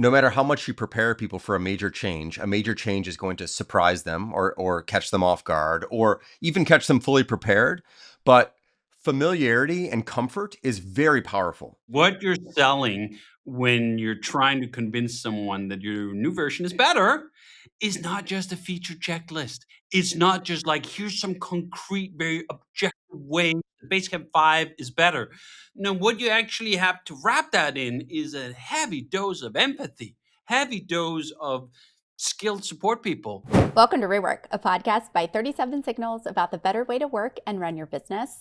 no matter how much you prepare people for a major change is going to surprise them or catch them off guard or even catch them fully prepared. But familiarity and comfort is very powerful. What you're selling when you're trying to convince someone that your new version is better is not just a feature checklist. It's not just like, here's some concrete, very objective way Basecamp 5 is better. No, what you actually have to wrap that in is a heavy dose of empathy, heavy dose of skilled support people. Welcome to REWORK, a podcast by 37 Signals about the better way to work and run your business.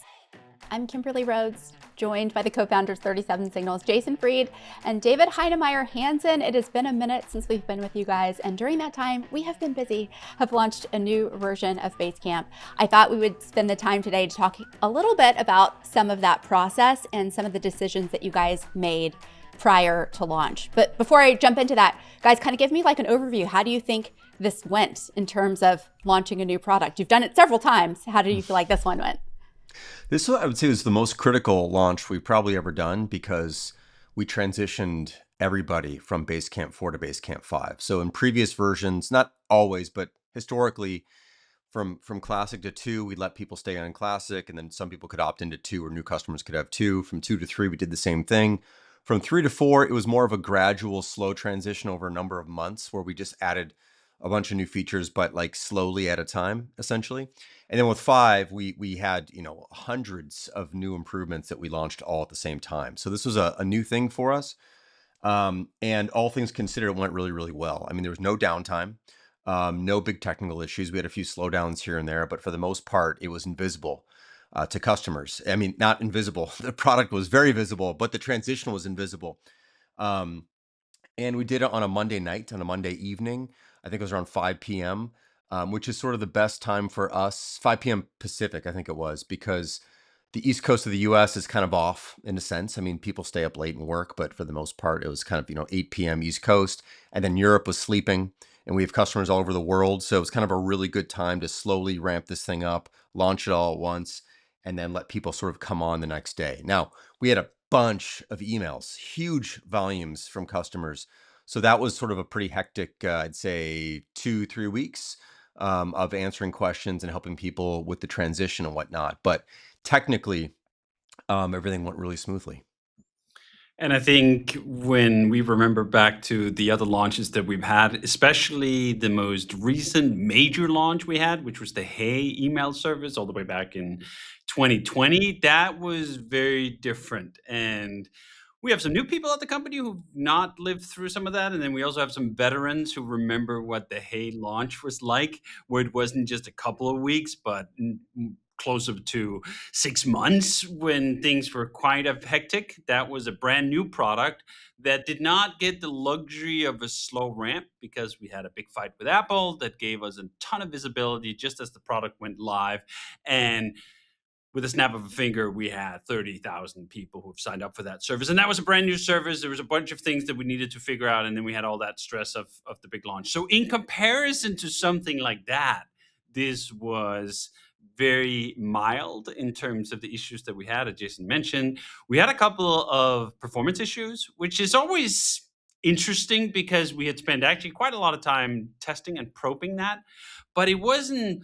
I'm Kimberly Rhodes, joined by the co-founders 37 Signals, Jason Fried and David Heinemeier Hansson. It has been a minute since we've been with you guys, and during that time, we have been busy, have launched a new version of Basecamp. I thought we would spend the time today to talk a little bit about some of that process and some of the decisions that you guys made prior to launch. But before I jump into that, guys, kind of give me like an overview. How do you think this went in terms of launching a new product? You've done it several times. How do you feel like this one went? This, I would say, was the most critical launch we've probably ever done because we transitioned everybody from Basecamp 4 to Basecamp 5. So in previous versions, not always, but historically, from Classic to 2, we let people stay on Classic, and then some people could opt into 2, or new customers could have 2. From 2 to 3, we did the same thing. From 3 to 4, it was more of a gradual, slow transition over a number of months where we just added a bunch of new features, but like slowly at a time, essentially. And then with 5, we had, hundreds of new improvements that we launched all at the same time. So this was a new thing for us. And all things considered, it went really, really well. I mean, there was no downtime, no big technical issues. We had a few slowdowns here and there, but for the most part, it was invisible to customers. I mean, not invisible. The product was very visible, but the transition was invisible. And we did it on a Monday night, on a Monday evening. I think it was around 5 p.m., which is sort of the best time for us, 5 p.m. Pacific, I think it was, because the East Coast of the US is kind of off in a sense. I mean, people stay up late and work, but for the most part, it was kind of, 8 p.m. East Coast. And then Europe was sleeping, and we have customers all over the world. So it's kind of a really good time to slowly ramp this thing up, launch it all at once, and then let people sort of come on the next day. Now, we had a bunch of emails, huge volumes from customers. So that was sort of a pretty hectic, I'd say 2-3 weeks of answering questions and helping people with the transition and whatnot. But technically, everything went really smoothly. And I think when we remember back to the other launches that we've had, especially the most recent major launch we had, which was the Hey email service all the way back in 2020, that was very different. And we have some new people at the company who've not lived through some of that. And then we also have some veterans who remember what the Hey launch was like, where it wasn't just a couple of weeks, but closer to 6 months when things were quite hectic. That was a brand new product that did not get the luxury of a slow ramp because we had a big fight with Apple that gave us a ton of visibility just as the product went live. And with a snap of a finger, we had 30,000 people who've signed up for that service. And that was a brand new service. There was a bunch of things that we needed to figure out. And then we had all that stress of the big launch. So in comparison to something like that, this was very mild in terms of the issues that we had, as Jason mentioned. We had a couple of performance issues, which is always interesting because we had spent actually quite a lot of time testing and probing that. But it wasn't,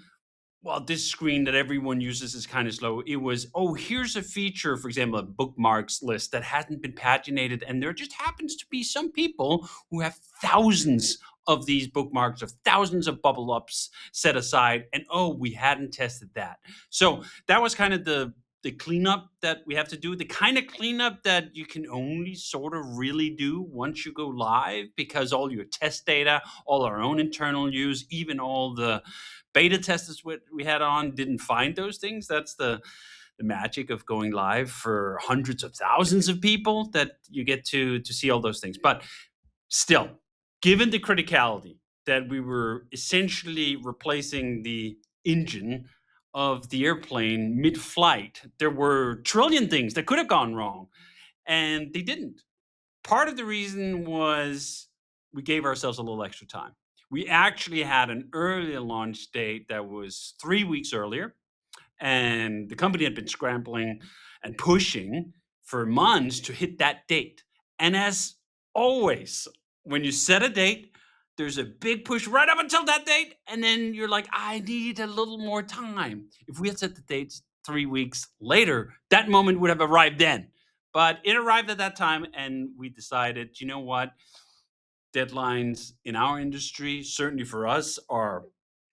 well, this screen that everyone uses is kind of slow. It was, oh, here's a feature, for example, a bookmarks list that hasn't been paginated. And there just happens to be some people who have thousands of these bookmarks of thousands of bubble ups set aside. And oh, we hadn't tested that. So that was kind of the cleanup that we have to do, the kind of cleanup that you can only sort of really do once you go live, because all your test data, all our own internal use, even all the beta testers we had on didn't find those things. That's the magic of going live for hundreds of thousands of people, that you get to see all those things. But still, given the criticality that we were essentially replacing the engine of the airplane mid-flight, there were a trillion things that could have gone wrong, and they didn't. Part of the reason was we gave ourselves a little extra time. We actually had an earlier launch date that was 3 weeks earlier, and the company had been scrambling and pushing for months to hit that date. And as always, when you set a date, there's a big push right up until that date, and then you're like, I need a little more time. If we had set the dates 3 weeks later, that moment would have arrived then. But it arrived at that time, and we decided, you know what? Deadlines in our industry, certainly for us, are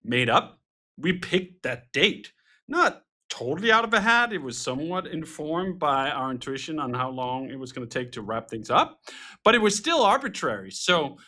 made up. We picked that date, not totally out of a hat. It was somewhat informed by our intuition on how long it was going to take to wrap things up, but it was still arbitrary. So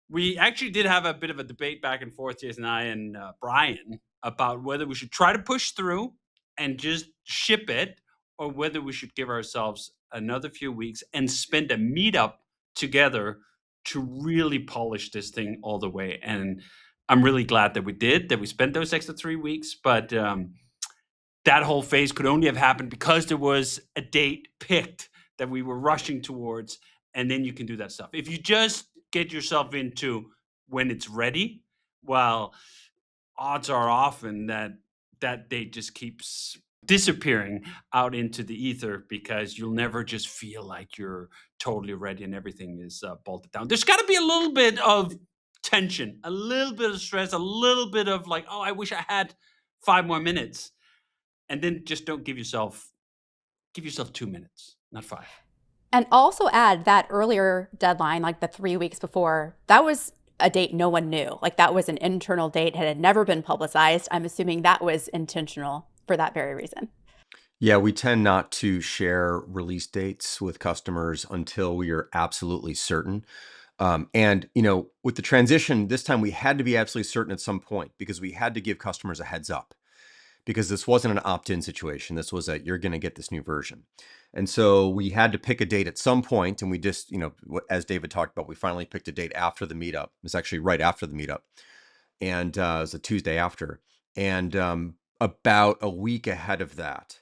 we actually did have a bit of a debate back and forth, Jason and I and Brian, about whether we should try to push through and just ship it, or whether we should give ourselves another few weeks and spend a meetup together to really polish this thing all the way. And I'm really glad that we did, that we spent those extra 3 weeks. But that whole phase could only have happened because there was a date picked that we were rushing towards. And then you can do that stuff. If you just get yourself into when it's ready, well, odds are often that that date just keeps disappearing out into the ether, because you'll never just feel like you're totally ready and everything is bolted down. There's got to be a little bit of tension, a little bit of stress, a little bit of like, oh, I wish I had 5 more minutes. And then just don't give yourself 2 minutes, not 5. And also add that earlier deadline, like the 3 weeks before, that was a date no one knew. Like that was an internal date, had never been publicized. I'm assuming that was intentional for that very reason. Yeah, we tend not to share release dates with customers until we are absolutely certain. And, with the transition, this time we had to be absolutely certain at some point, because we had to give customers a heads up, because this wasn't an opt-in situation. This was you're going to get this new version. And so we had to pick a date at some point. And we just, as David talked about, we finally picked a date after the meetup. It was actually right after the meetup. And it was a Tuesday after. And about a week ahead of that,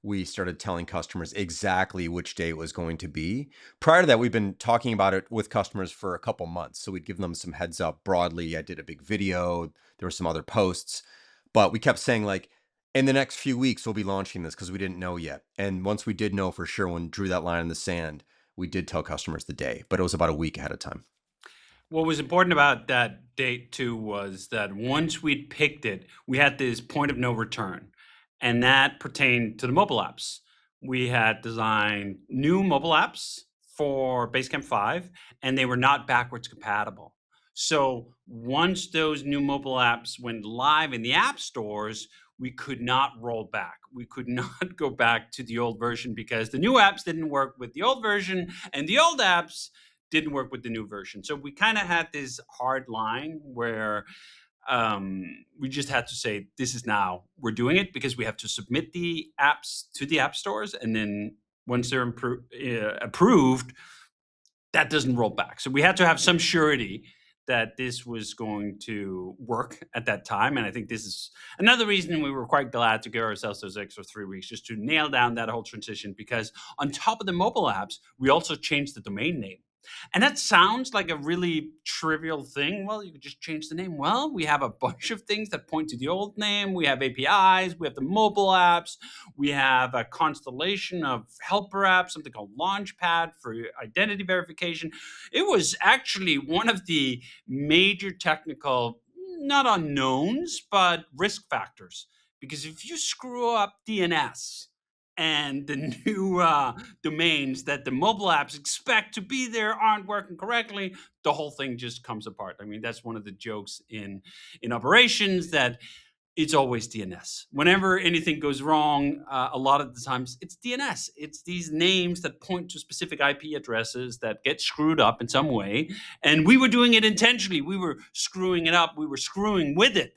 we started telling customers exactly which day it was going to be. Prior to that, we've been talking about it with customers for a couple months. So we'd give them some heads up broadly. I did a big video. There were some other posts. But we kept saying, like, in the next few weeks, we'll be launching this, because we didn't know yet. And once we did know for sure, when we drew that line in the sand, we did tell customers the day, but it was about a week ahead of time. What was important about that date too was that once we'd picked it, we had this point of no return, and that pertained to the mobile apps. We had designed new mobile apps for Basecamp 5, and they were not backwards compatible. So once those new mobile apps went live in the app stores, we could not roll back. We could not go back to the old version, because the new apps didn't work with the old version, and the old apps didn't work with the new version. So we kind of had this hard line where we just had to say, this is now, we're doing it, because we have to submit the apps to the app stores. And then once they're approved, that doesn't roll back. So we had to have some surety that this was going to work at that time. And I think this is another reason we were quite glad to give ourselves those extra 3 weeks, just to nail down that whole transition. Because on top of the mobile apps, we also changed the domain name. And that sounds like a really trivial thing. Well, you could just change the name. Well, we have a bunch of things that point to the old name. We have APIs, we have the mobile apps, we have a constellation of helper apps, something called Launchpad for identity verification. It was actually one of the major technical, not unknowns, but risk factors. Because if you screw up DNS, and the new domains that the mobile apps expect to be there aren't working correctly, the whole thing just comes apart. I mean, that's one of the jokes in operations, that it's always DNS. Whenever anything goes wrong, a lot of the times it's DNS. It's these names that point to specific IP addresses that get screwed up in some way. And we were doing it intentionally. We were screwing it up. We were screwing with it.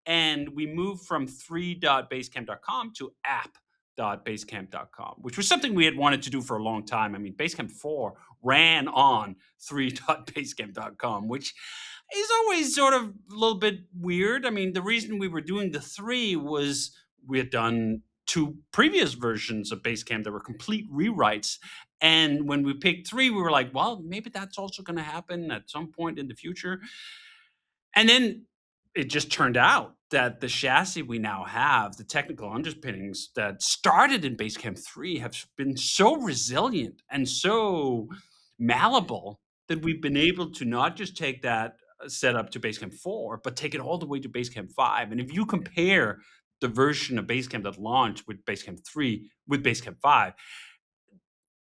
And we moved from 3.basecamp.com to app.basecamp.com, which was something we had wanted to do for a long time. I mean, Basecamp 4 ran on 3.basecamp.com, which is always sort of a little bit weird. I mean, the reason we were doing the 3 was we had done 2 previous versions of Basecamp that were complete rewrites. And when we picked 3, we were like, well, maybe that's also going to happen at some point in the future. And then it just turned out that the chassis we now have, the technical underpinnings that started in Basecamp 3, have been so resilient and so malleable that we've been able to not just take that setup to Basecamp 4, but take it all the way to Basecamp 5. And if you compare the version of Basecamp that launched with Basecamp 3 with Basecamp 5,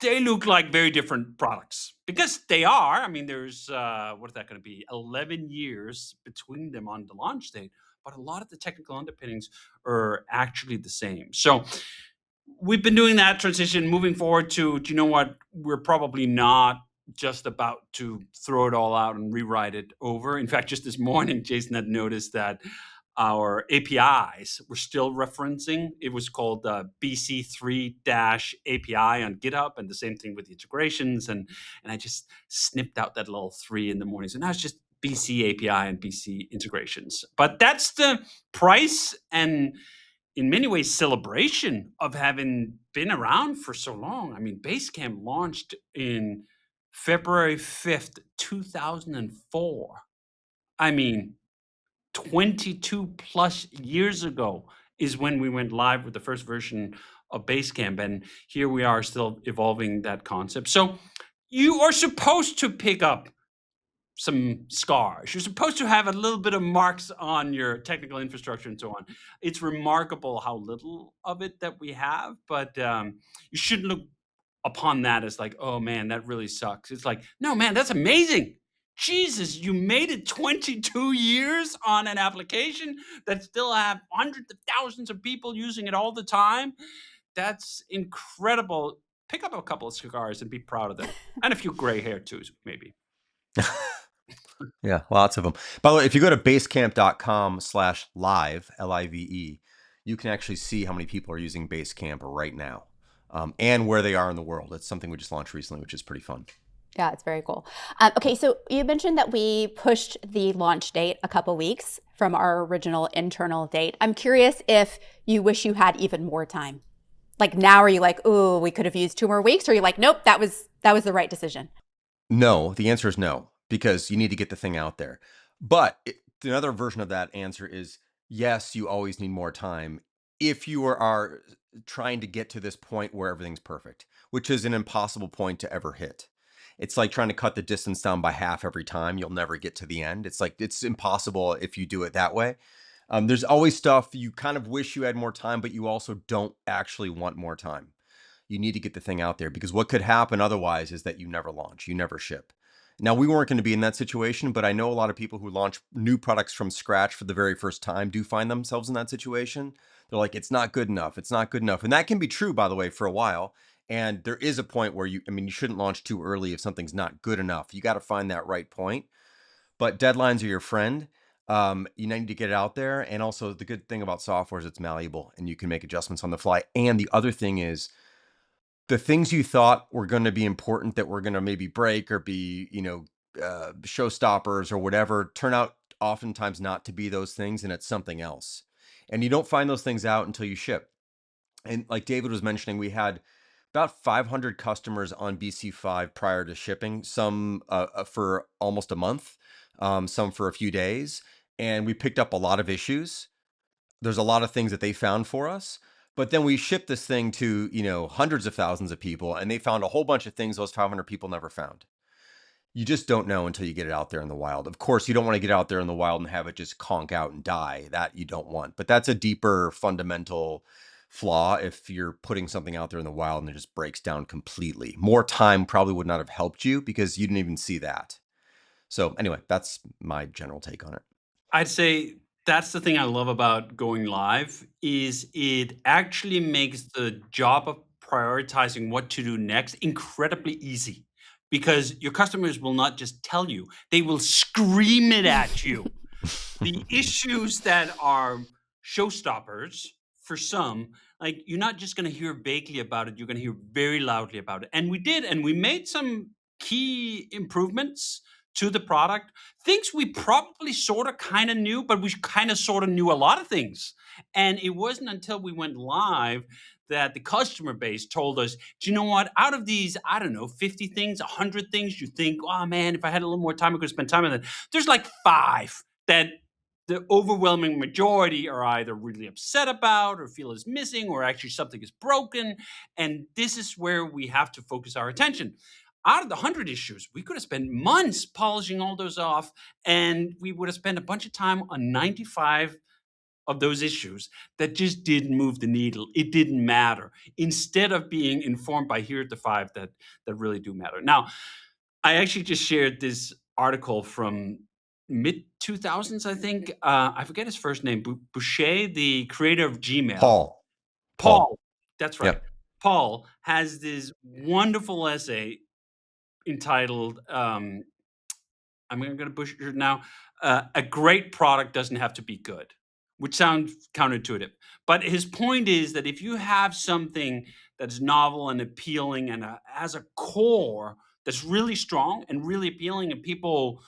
they look like very different products because they are. I mean, there's what is that going to be? 11 years between them on the launch date, but a lot of the technical underpinnings are actually the same. So we've been doing that transition, moving forward to, do you know what? We're probably not just about to throw it all out and rewrite it over. In fact, just this morning, Jason had noticed that our APIs were still referencing. It was called BC3-API on GitHub, and the same thing with the integrations. And I just snipped out that little 3 in the morning. So now it's just BC API and BC integrations. But that's the price and, in many ways, celebration of having been around for so long. I mean, Basecamp launched in February 5th, 2004. I mean, 22 plus years ago is when we went live with the first version of Basecamp. And here we are still evolving that concept. So you are supposed to pick up some scars. You're supposed to have a little bit of marks on your technical infrastructure and so on. It's remarkable how little of it that we have, but you shouldn't look upon that as like, oh man, that really sucks. It's like, no man, that's amazing. Jesus, you made it 22 years on an application that still have hundreds of thousands of people using it all the time. That's incredible. Pick up a couple of cigars and be proud of them. And a few gray hair too, maybe. Yeah, lots of them. By the way, if you go to basecamp.com/live, LIVE, you can actually see how many people are using Basecamp right now, and where they are in the world. It's something we just launched recently, which is pretty fun. Yeah, it's very cool. Okay, so you mentioned that we pushed the launch date a couple weeks from our original internal date. I'm curious if you wish you had even more time. Like now, are you like, oh, we could have used 2 more weeks? Or are you like, nope, that was the right decision? No, the answer is no, because you need to get the thing out there. But another version of that answer is yes, you always need more time if you are trying to get to this point where everything's perfect, which is an impossible point to ever hit. It's like trying to cut the distance down by half every time. You'll never get to the end. It's like, it's impossible if you do it that way. There's always stuff you kind of wish you had more time, but you also don't actually want more time. You need to get the thing out there, because what could happen otherwise is that you never launch, you never ship. Now, we weren't going to be in that situation, but I know a lot of people who launch new products from scratch for the very first time do find themselves in that situation. They're like, it's not good enough. It's not good enough. And that can be true, by the way, for a while. And there is a point where you shouldn't launch too early if something's not good enough. You got to find that right point. But deadlines are your friend. You need to get it out there. And also, the good thing about software is it's malleable and you can make adjustments on the fly. And the other thing is, the things you thought were going to be important that were going to maybe break or be, showstoppers or whatever, turn out oftentimes not to be those things, and it's something else. And you don't find those things out until you ship. And like David was mentioning, we had about 500 customers on BC5 prior to shipping, some for almost a month, some for a few days. And we picked up a lot of issues. There's a lot of things that they found for us. But then we shipped this thing to, hundreds of thousands of people, and they found a whole bunch of things those 500 people never found. You just don't know until you get it out there in the wild. Of course, you don't want to get out there in the wild and have it just conk out and die. That you don't want. But that's a deeper fundamental flaw if you're putting something out there in the wild and it just breaks down completely. More time probably would not have helped you because you didn't even see that. So anyway, that's my general take on it. I'd say that's the thing I love about going live is it actually makes the job of prioritizing what to do next incredibly easy, because your customers will not just tell you, they will scream it at you. The issues that are showstoppers for some, like, you're not just going to hear vaguely about it, you're going to hear very loudly about it. And we did, and we made some key improvements to the product, things we probably sort of kind of knew, but we kind of sort of knew a lot of things. And it wasn't until we went live that the customer base told us, do you know what, out of these, I don't know, 50 things, 100 things, you think, oh man, if I had a little more time, I could spend time on that. There's like 5 that the overwhelming majority are either really upset about or feel is missing or actually something is broken. And this is where we have to focus our attention. out of the 100 issues, we could have spent months polishing all those off, and we would have spent a bunch of time on 95 of those issues that just didn't move the needle. It didn't matter. Instead of being informed by here are the 5 that really do matter. Now, I actually just shared this article from mid 2000s, I think. I forget his first name. Boucher, the creator of Gmail. Paul. That's right. Yep. Paul has this wonderful essay entitled, I'm going to butcher it now, A Great Product Doesn't Have to Be Good, which sounds counterintuitive. But his point is that if you have something that's novel and appealing and has a core that's really strong and really appealing, and people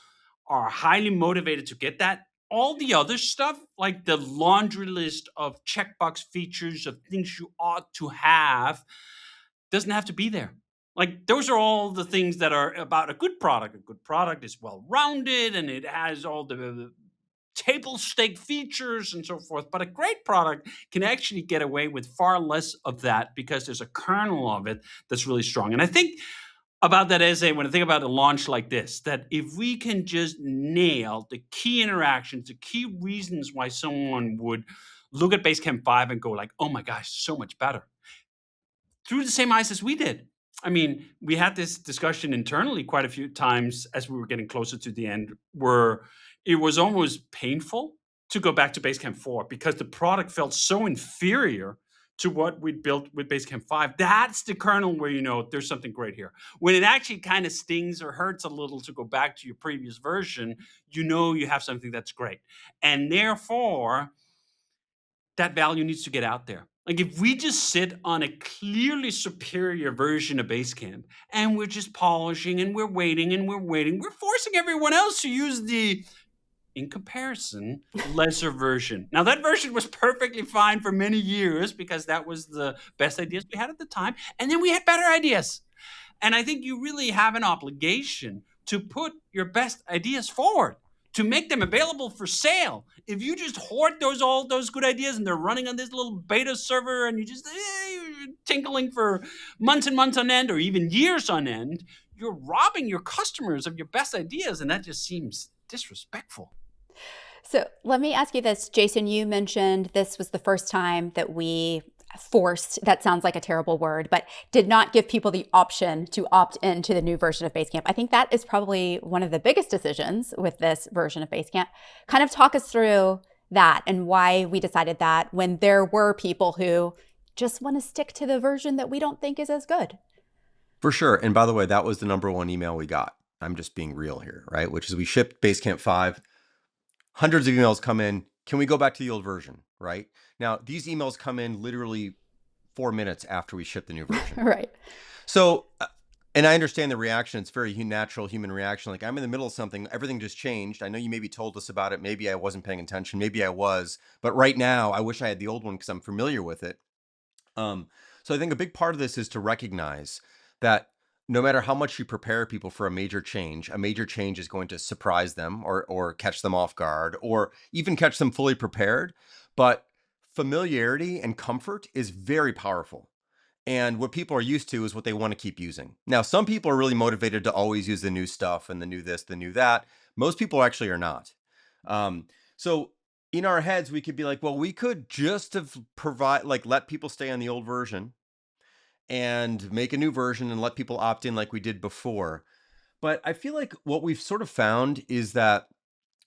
are highly motivated to get that, all the other stuff, like the laundry list of checkbox features of things you ought to have, doesn't have to be there. Like, those are all the things that are about a good product. A good product is well-rounded and it has all the table stake features and so forth. But a great product can actually get away with far less of that because there's a kernel of it that's really strong. And I think about that essay when I think about a launch like this, that if we can just nail the key interactions, the key reasons why someone would look at Basecamp 5 and go like, oh my gosh, so much better, through the same eyes as we did. I mean, we had this discussion internally quite a few times as we were getting closer to the end, where it was almost painful to go back to Basecamp 4 because the product felt so inferior to what we'd built with Basecamp 5. That's the kernel where you know there's something great here. When it actually kind of stings or hurts a little to go back to your previous version, you know you have something that's great. And therefore, that value needs to get out there. Like, if we just sit on a clearly superior version of Basecamp and we're just polishing and we're waiting and we're waiting, we're forcing everyone else to use the, in comparison, lesser version. Now, that version was perfectly fine for many years because that was the best ideas we had at the time. And then we had better ideas. And I think you really have an obligation to put your best ideas forward, to make them available for sale. If you just hoard all those good ideas and they're running on this little beta server and you just you're tinkling for months and months on end or even years on end, you're robbing your customers of your best ideas, and that just seems disrespectful. So let me ask you this, Jason. You mentioned this was the first time that we forced, that sounds like a terrible word, but did not give people the option to opt into the new version of Basecamp. I think that is probably one of the biggest decisions with this version of Basecamp. Kind of talk us through that and why we decided that when there were people who just want to stick to the version that we don't think is as good. For sure. And by the way, that was the number one email we got. I'm just being real here, right? Which is we shipped Basecamp 5. Hundreds of emails come in. Can we go back to the old version, right? Now, these emails come in literally 4 minutes after we ship the new version. Right. So, and I understand the reaction. It's very natural human reaction. Like, I'm in the middle of something. Everything just changed. I know you maybe told us about it. Maybe I wasn't paying attention. Maybe I was. But right now, I wish I had the old one because I'm familiar with it. So I think a big part of this is to recognize that no matter how much you prepare people for a major change is going to surprise them or catch them off guard or even catch them fully prepared. But familiarity and comfort is very powerful. And what people are used to is what they want to keep using. Now, some people are really motivated to always use the new stuff and the new this, the new that. Most people actually are not. So in our heads, we could be like, well, we could just have let people stay on the old version and make a new version and let people opt in like we did before. But I feel like what we've sort of found is that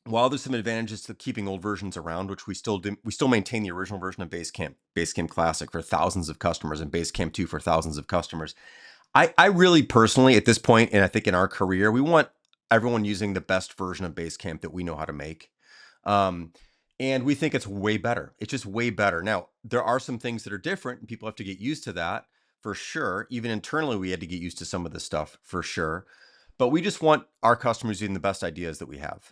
while there's some advantages to keeping old versions around, which we still do, we still maintain the original version of Basecamp Classic for thousands of customers and Basecamp 2 for thousands of customers. I really personally, at this point, and I think in our career, we want everyone using the best version of Basecamp that we know how to make. And we think it's way better. It's just way better. Now, there are some things that are different and people have to get used to that for sure. Even internally, we had to get used to some of this stuff for sure. But we just want our customers using the best ideas that we have.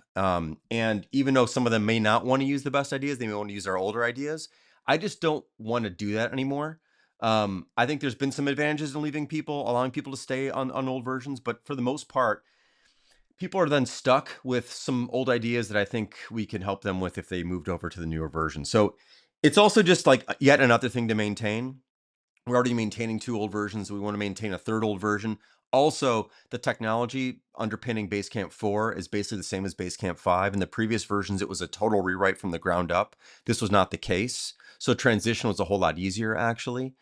And even though some of them may not want to use the best ideas, they may want to use our older ideas. I just don't want to do that anymore. I think there's been some advantages in allowing people to stay on old versions. But for the most part, people are then stuck with some old ideas that I think we can help them with if they moved over to the newer version. So it's also just like yet another thing to maintain. We're already maintaining 2 old versions. So we want to maintain a 3rd old version. Also, the technology underpinning Basecamp 4 is basically the same as Basecamp 5. In the previous versions, it was a total rewrite from the ground up. This was not the case. So transition was a whole lot easier, actually.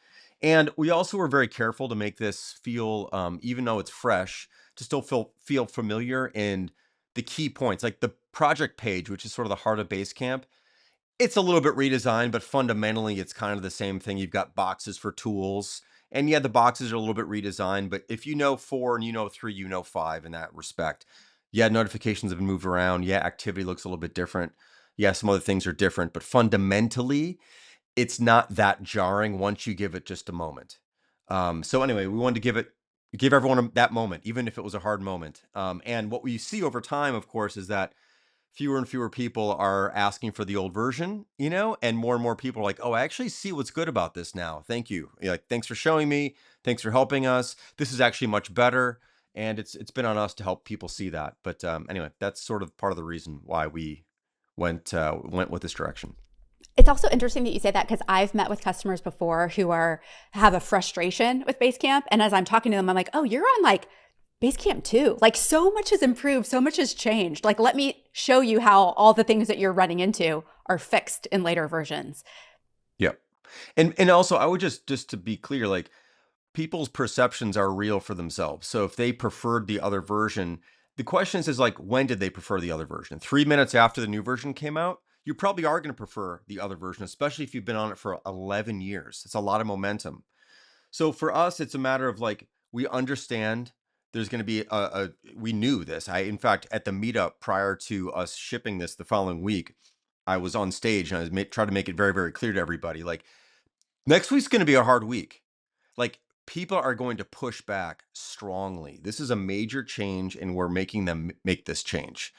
And we also were very careful to make this feel, even though it's fresh, to still feel familiar in the key points, like the project page, which is sort of the heart of Basecamp. It's a little bit redesigned, but fundamentally it's kind of the same thing. You've got boxes for tools, and yeah, the boxes are a little bit redesigned, but if you know 4 and you know 3, you know 5 in that respect. Yeah, notifications have been moved around. Yeah, activity looks a little bit different. Yeah, some other things are different, but fundamentally, it's not that jarring once you give it just a moment. So anyway, we wanted to give everyone that moment, even if it was a hard moment. And what we see over time, of course, is that fewer and fewer people are asking for the old version, and more people are like, oh, I actually see what's good about this now. Thank you. Like, thanks for showing me. Thanks for helping us. This is actually much better. And it's been on us to help people see that. But anyway, that's sort of part of the reason why we went with this direction. It's also interesting that you say that because I've met with customers before who have a frustration with Basecamp. And as I'm talking to them, I'm like, oh, you're on like Basecamp 2. Like so much has improved, so much has changed. Like, let me show you how all the things that you're running into are fixed in later versions. Yep. And also I would just to be clear, like people's perceptions are real for themselves. So if they preferred the other version, the question is like, when did they prefer the other version? 3 minutes after the new version came out, you probably are going to prefer the other version, especially if you've been on it for 11 years. It's a lot of momentum. So for us, it's a matter of like, we understand there's going to be we knew this. In fact, at the meetup prior to us shipping this the following week, I was on stage and I was trying to make it very, very clear to everybody, like, next week's going to be a hard week. Like, people are going to push back strongly. This is a major change, and we're making them make this change.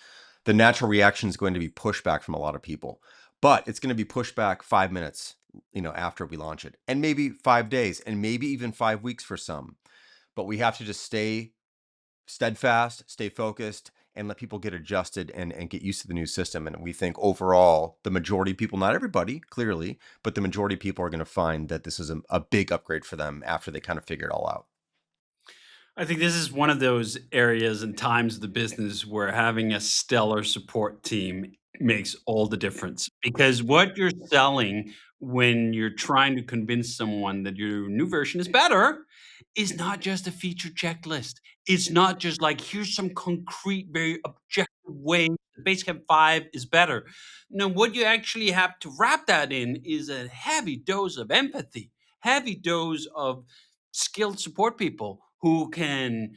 The natural reaction is going to be pushback from a lot of people, but it's going to be pushback 5 minutes, after we launch it, and maybe 5 days, and maybe even 5 weeks for some. But we have to just stay steadfast, stay focused, and let people get adjusted and get used to the new system. And we think overall, the majority of people, not everybody, clearly, but the majority of people are going to find that this is a big upgrade for them after they kind of figure it all out. I think this is one of those areas and times of the business where having a stellar support team makes all the difference. Because what you're selling when you're trying to convince someone that your new version is better is not just a feature checklist. It's not just like, here's some concrete, very objective way the Basecamp 5 is better. No, what you actually have to wrap that in is a heavy dose of empathy, heavy dose of skilled support people who can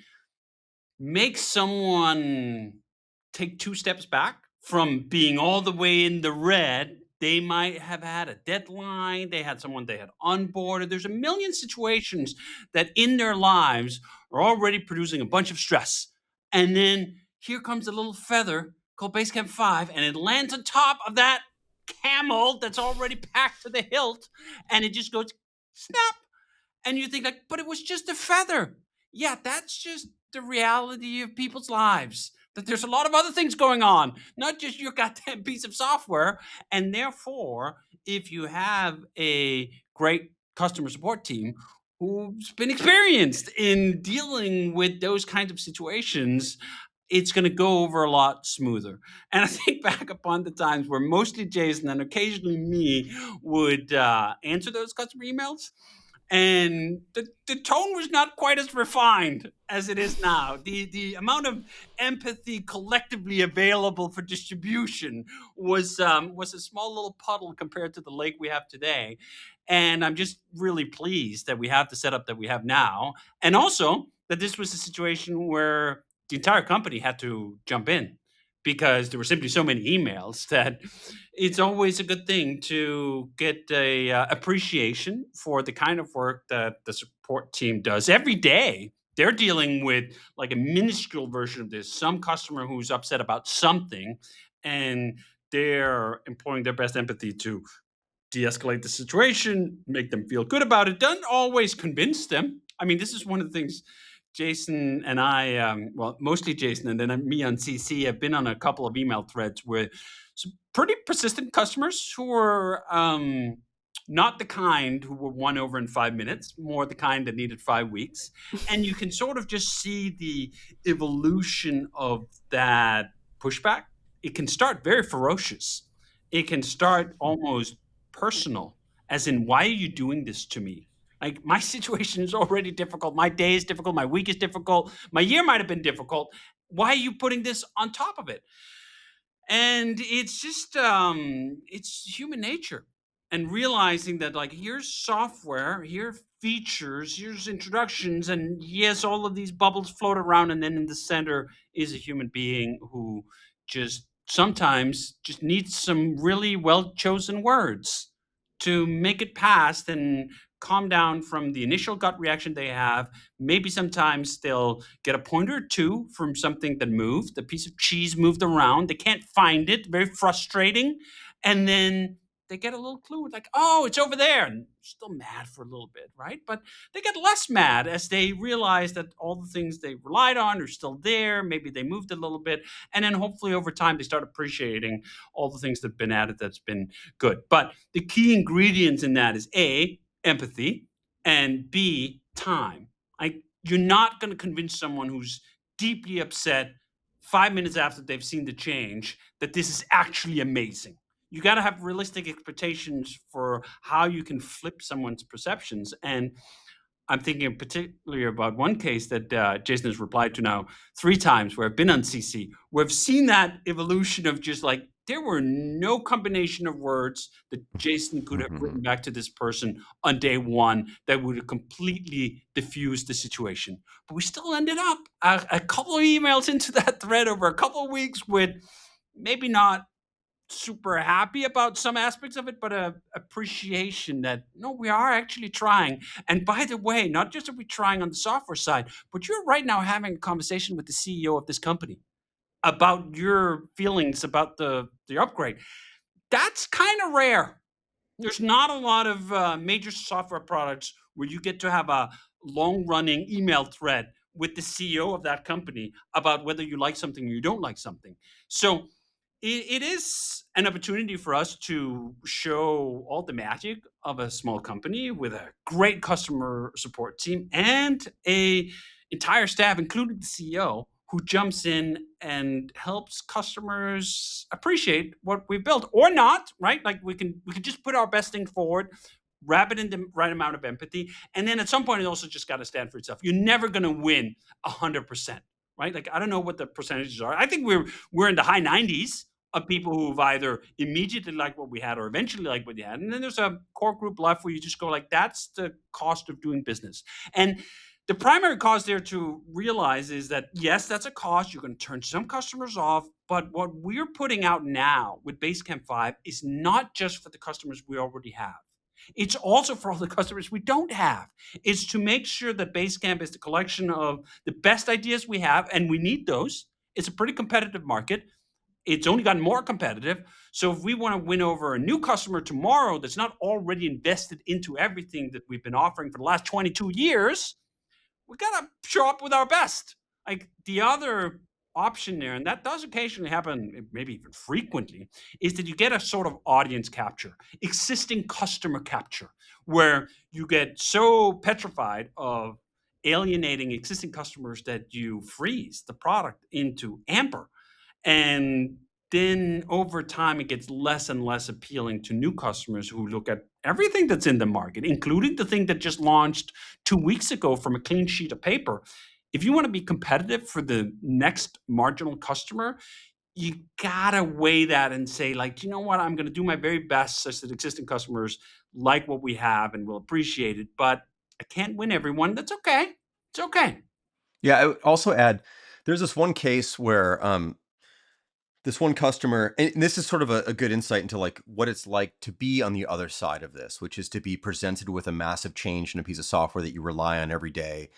make someone take 2 steps back from being all the way in the red. They might have had a deadline, they had someone they had onboarded. There's a million situations that in their lives are already producing a bunch of stress. And then here comes a little feather called Basecamp 5, and it lands on top of that camel that's already packed to the hilt, and it just goes snap. And you think like, but it was just a feather. Yeah, that's just the reality of people's lives. That there's a lot of other things going on, not just your goddamn piece of software. And therefore, if you have a great customer support team who's been experienced in dealing with those kinds of situations, it's going to go over a lot smoother. And I think back upon the times where mostly Jason and occasionally me would answer those customer emails, and the tone was not quite as refined as it is now. The amount of empathy collectively available for distribution was a small little puddle compared to the lake we have today. And I'm just really pleased that we have the setup that we have now, and also that this was a situation where the entire company had to jump in because there were simply so many emails that it's always a good thing to get a appreciation for the kind of work that the support team does every day. They're dealing with like a minuscule version of this, some customer who's upset about something, and they're employing their best empathy to de-escalate the situation, make them feel good about it. Doesn't always convince them. I mean, this is one of the things Jason and I, well, mostly Jason and then me on CC, have been on a couple of email threads with some pretty persistent customers who are not the kind who were won over in 5 minutes, more the kind that needed 5 weeks. And you can sort of just see the evolution of that pushback. It can start very ferocious. It can start almost personal, as in, why are you doing this to me? Like, my situation is already difficult. My day is difficult. My week is difficult. My year might have been difficult. Why are you putting this on top of it? And it's just it's human nature, and realizing that, like, here's software, here are features, here's introductions, and yes, all of these bubbles float around, and then in the center is a human being who just sometimes just needs some really well chosen words to make it past and calm down from the initial gut reaction they have. Maybe sometimes they'll get a pointer or two from something that moved, a piece of cheese moved around. They can't find it, very frustrating. And then they get a little clue, like, oh, it's over there. And still mad for a little bit, right? But they get less mad as they realize that all the things they relied on are still there. Maybe they moved a little bit. And then hopefully over time, they start appreciating all the things that have been added that's been good. But the key ingredients in that is A, empathy, and B, time. Like, you're not going to convince someone who's deeply upset 5 minutes after they've seen the change that this is actually amazing. You got to have realistic expectations for how you can flip someone's perceptions. And I'm thinking particularly about one case that Jason has replied to now 3 times, where I've been on CC, where I've seen that evolution of just like, there were no combination of words that Jason could have written back to this person on day 1 that would have completely diffused the situation. But we still ended up a couple of emails into that thread over a couple of weeks with maybe not super happy about some aspects of it, but a appreciation that, no, we are actually trying. And by the way, not just are we trying on the software side, but you're right now having a conversation with the CEO of this company about your feelings about the upgrade. That's kind of rare. There's not a lot of major software products where you get to have a long-running email thread with the CEO of that company about whether you like something or you don't like something. So it is an opportunity for us to show all the magic of a small company with a great customer support team and a entire staff, including the CEO, who jumps in and helps customers appreciate what we built, or not, right? Like, we can just put our best thing forward, wrap it in the right amount of empathy, and then at some point it also just got to stand for itself. You're never going to win 100%, right? Like, I don't know what the percentages are. I think we're in the high 90s of people who've either immediately liked what we had or eventually liked what you had. And then there's a core group left where you just go like, that's the cost of doing business. And the primary cause there to realize is that, yes, that's a cost. You're going to turn some customers off. But what we're putting out now with Basecamp 5 is not just for the customers we already have. It's also for all the customers we don't have. It's to make sure that Basecamp is the collection of the best ideas we have, and we need those. It's a pretty competitive market. It's only gotten more competitive. So if we want to win over a new customer tomorrow that's not already invested into everything that we've been offering for the last 22 years, we got to show up with our best. Like, the other option there, and that does occasionally happen, maybe even frequently, is that you get a sort of audience capture, existing customer capture, where you get so petrified of alienating existing customers that you freeze the product into amber. And then over time, it gets less and less appealing to new customers who look at everything that's in the market, including the thing that just launched 2 weeks ago from a clean sheet of paper. If you want to be competitive for the next marginal customer, you gotta weigh that and say, like, do you know what? I'm going to do my very best such that existing customers like what we have and will appreciate it. But I can't win everyone. That's okay. It's okay. Yeah, I would also add, there's this one case where this one customer, and this is sort of a good insight into like what it's like to be on the other side of this, which is to be presented with a massive change in a piece of software that you rely on every day,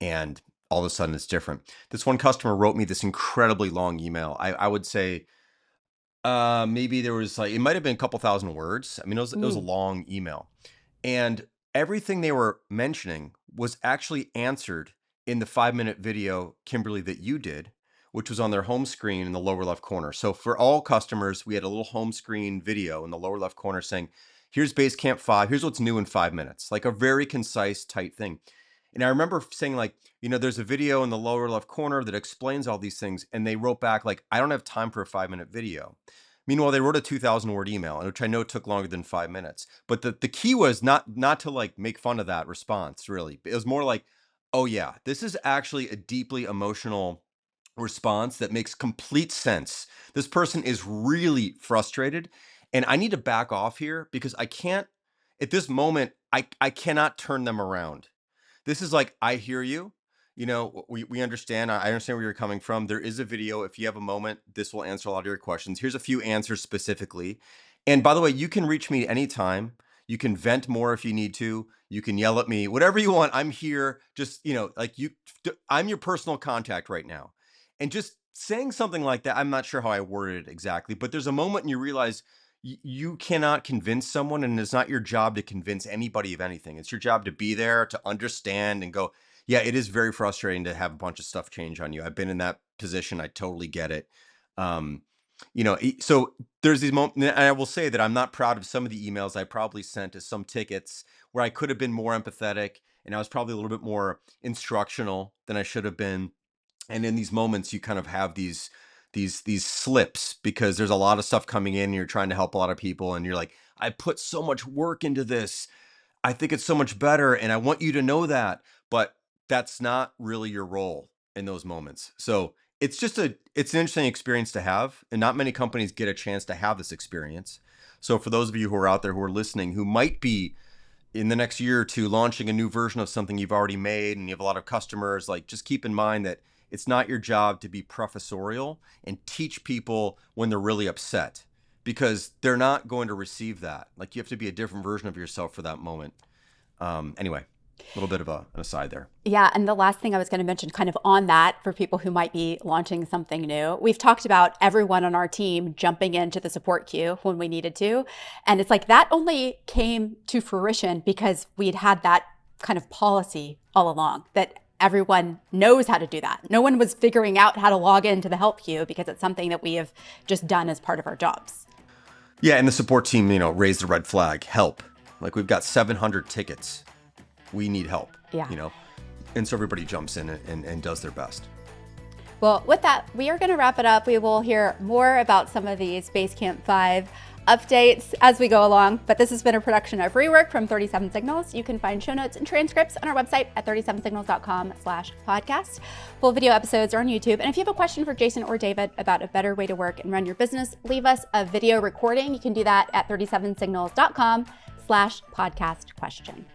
and all of a sudden it's different. This one customer wrote me this incredibly long email. I would say maybe there was like, it might have been a couple thousand words. I mean, it was a long email, and everything they were mentioning was actually answered in the 5-minute video, Kimberly, that you did, which was on their home screen in the lower left corner. So for all customers, we had a little home screen video in the lower left corner saying, here's Basecamp 5, here's what's new in 5 minutes, like a very concise, tight thing. And I remember saying like, there's a video in the lower left corner that explains all these things. And they wrote back like, I don't have time for a 5-minute video. Meanwhile, they wrote a 2,000-word email, which I know took longer than 5 minutes. But the key was not to like make fun of that response, really. It was more like, oh yeah, this is actually a deeply emotional response that makes complete sense. This person is really frustrated, and I need to back off here because I can't, at this moment, I cannot turn them around. This is like, I hear you. We understand. I understand where you're coming from. There is a video. If you have a moment, this will answer a lot of your questions. Here's a few answers specifically. And by the way, you can reach me anytime. You can vent more if you need to. You can yell at me, whatever you want. I'm here. Just, I'm your personal contact right now. And just saying something like that, I'm not sure how I worded it exactly, but there's a moment and you realize you cannot convince someone, and it's not your job to convince anybody of anything. It's your job to be there, to understand and go, yeah, it is very frustrating to have a bunch of stuff change on you. I've been in that position. I totally get it. So there's these moments, and I will say that I'm not proud of some of the emails I probably sent to some tickets where I could have been more empathetic, and I was probably a little bit more instructional than I should have been. And in these moments, you kind of have these slips because there's a lot of stuff coming in and you're trying to help a lot of people. And you're like, I put so much work into this. I think it's so much better. And I want you to know that, but that's not really your role in those moments. So it's an interesting experience to have. And not many companies get a chance to have this experience. So for those of you who are out there who are listening, who might be in the next year or two launching a new version of something you've already made and you have a lot of customers, like just keep in mind that it's not your job to be professorial and teach people when they're really upset, because they're not going to receive that. Like you have to be a different version of yourself for that moment. Anyway, a little bit of an aside there. Yeah. And the last thing I was going to mention kind of on that for people who might be launching something new, we've talked about everyone on our team jumping into the support queue when we needed to. And it's like that only came to fruition because we'd had that kind of policy all along that everyone knows how to do that. No one was figuring out how to log into the help queue because it's something that we have just done as part of our jobs. Yeah, and the support team, raised the red flag, help. Like we've got 700 tickets. We need help. Yeah. And so everybody jumps in and does their best. Well, with that, we are going to wrap it up. We will hear more about some of these Basecamp 5 updates as we go along, but this has been a production of REWORK from 37 Signals. You can find show notes and transcripts on our website at 37signals.com/podcast. Full video episodes are on YouTube. And if you have a question for Jason or David about a better way to work and run your business, leave us a video recording. You can do that at 37signals.com/podcast question.